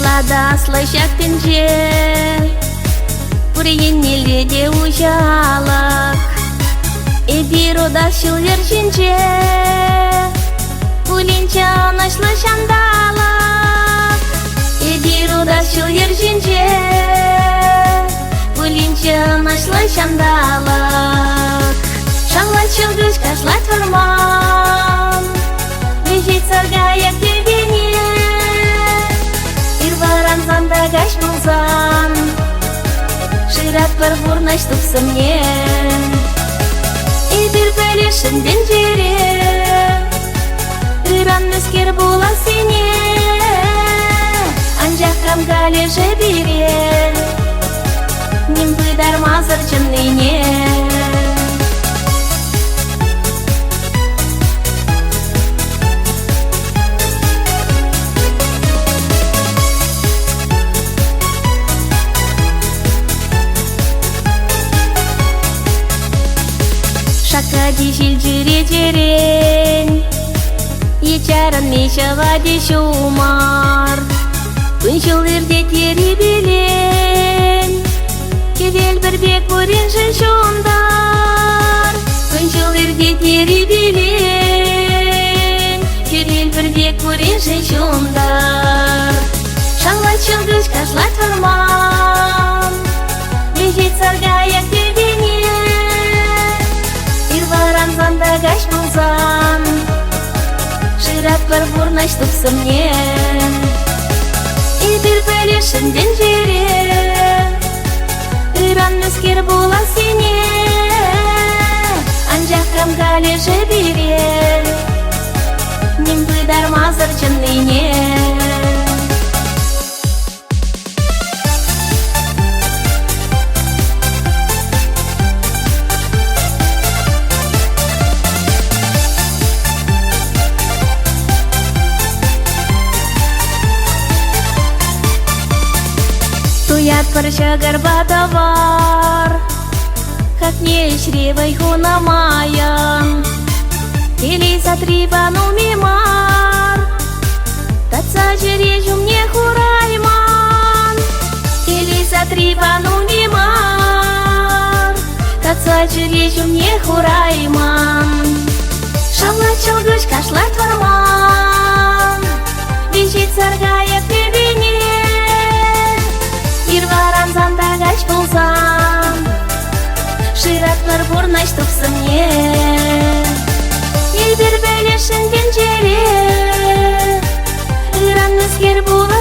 Аслада слышак тінже, Пуреннеледе ужалак, Эбирода шилвер жинже, Пулинча нашлы шандалак, Эбирода шилвер жинже, Пулинча нашлы шандалак. Шанлан чылгыш кашлат варман, Лежит саргаяк дегене, Ирваран зандагаш булзан, Шират парвурнаш тупсымне. Эбир пелешінден жере, Иран мүскер була сене, Анжақ камга леже бире, Ним быдар мазыр жынныне. Шакади жилжире жерен, Ечаран мешава дешумар, Күншілдерде тері белен, Кедел бір бек көрен жыншондар. Күншілдерде тері белен, Кедел бір бек көрен жыншондар. Шанлат чылгыш кашлат варман, Лежит саргаяк дегене, Ирваран зандагаш булзан, Шират парвурнаш тупсымне. Эбир пелешінден жере, Иран мүскер була сене, Анжақ камга леже бире, Ним быдар мазыр жынныне. Туят парша гарбата бар, Как не шревай хунамаян, Или затрибану мимар, Татса жережу мне хурайман, Или затрибану мимар, Татса жережу мне хурайман. Шалла чылгыш кашлат варман, Лежит саргаяк дегене, Ирваран зандагаш булзан, Шират парвурнаш тупсымне. Элбир пелешінден жере, Иран мүскер була